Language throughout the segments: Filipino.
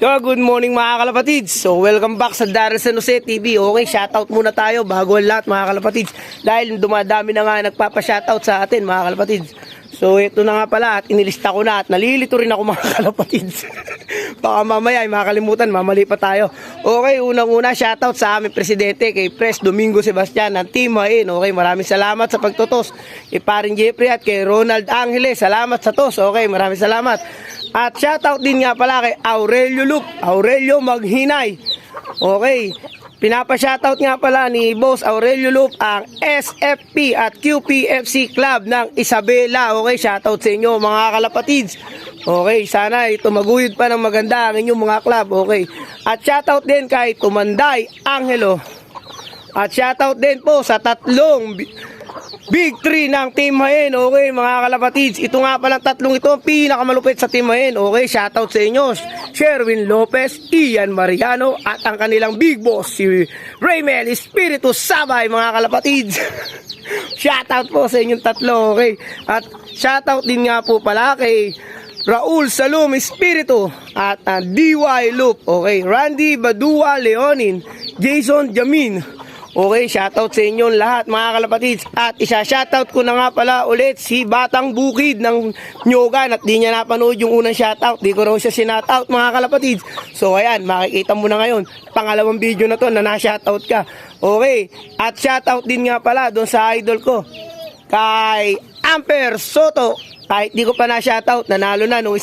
Yo, good morning mga kalapatids. So, welcome back sa Daryl San Jose TV. Okay, shoutout muna tayo bago ang lahat mga kalapatids. Dahil dumadami na nga nagpapa-shoutout sa atin mga kalapatids. So, ito na nga pala at inilista ko na at nalilito rin ako mga kalapatids. Baka mamaya ay makalimutan, mamali pa tayo. Okay, unang-una shoutout sa aming presidente kay Pres Domingo Sebastian ng Team Hain. Okay, maraming salamat sa pagtutos. Kay Paring Jeffrey at kay Ronald Angeles, salamat sa tos. Okay, maraming salamat. At shoutout din nga pala kay Aurelio Loop, Aurelio Maghinay. Okay, pinapa-shoutout nga pala ni Boss Aurelio Loop ang SFP at QPFC Club ng Isabela. Okay, shoutout sa inyo mga kalapatids. Okay, sana tumaguyod pa ng maganda ang inyong mga club. Okay, at shoutout din kay Tumanday Angelo. At shoutout din po sa tatlong Big 3 ng Team Hain. Okay mga kalapatids, ito nga palang tatlong ito ang pinakamalupit sa Team Hain. Okay, shoutout sa inyo Sherwin Lopez, Ian Mariano at ang kanilang big boss si Raymel Espiritu Sabay mga kalapatids. Shoutout po sa inyong tatlo. Okay, at shoutout din nga po pala kay Raul Salum Espiritu at DY Loop. Okay, Randy Badua Leonin, Jason Jamin. Okay, shoutout sa inyong lahat mga kalapatids. At isa-shoutout ko na nga pala ulit si Batang Bukid ng Nyogan. At di niya napanood yung unang shoutout, di ko raw siya sinoutout mga kalapatids. So ayan, makikita mo na ngayon, pangalawang video na to na na-shoutout ka. Okay, at shoutout din nga pala doon sa idol ko kay Amper Soto. Kahit di ko pa na-shoutout, nanalo na nung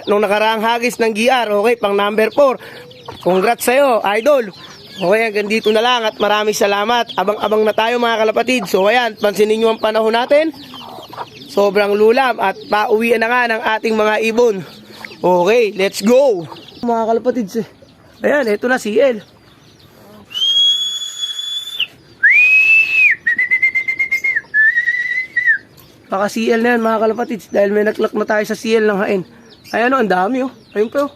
nung nakaraang hagis ng GR. Okay, pang number 4. Congrats sa'yo, idol. Okay, hanggang dito na lang at maraming salamat. Abang-abang na tayo mga kalapatid. So ayan, pansinin nyo ang panahon natin. Sobrang lulam at pauwian na nga ng ating mga ibon. Okay, let's go! Mga kalapatids, ayan, ito na si El. Baka CL na yan mga kalapatids dahil may naklak na tayo sa CL ng Hain. Ayan o, ang dami o. Ayun pa o.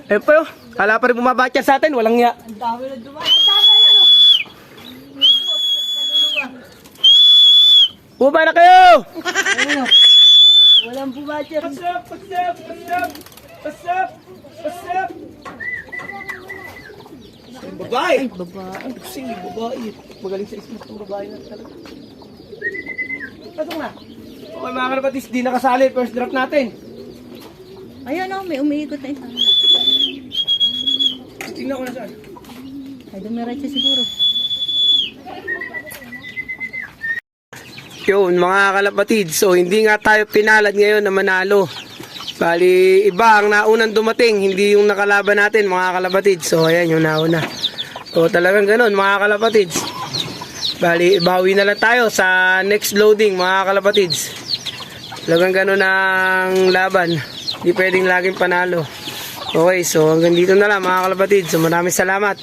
Ayun pa o. Kala pa rin bumabakyan sa atin, walang nga. Ang dami na dumaan. Ang dami yan o. Bumaba na kayo! Ayun o. Walang bumadyan. Pasap! Pasap! Pasap! Pasap! Pasap! Babae! Ay, babae. Kasi babae. Magaling sa ismas ng babae na talaga. Pasok na. Okay mga kalapatids, di nakasali. First drop natin. Ayun o, may umiikot na isa. Tingnan ko na saan. Ay, dumiretso siguro. Yun mga kalapatids, so hindi nga tayo pinalad ngayon na manalo. Bali, iba ang naunang dumating, hindi yung nakalaban natin mga kalapatids. So ayan yung nauna. So talagang ganun mga kalapatids. Bali, bawi na lang tayo sa next loading mga kalapatids. Talagang ganun ang laban. Hindi pwedeng laging panalo. Okay, so hanggang dito na lang mga kalapatids. So maraming salamat.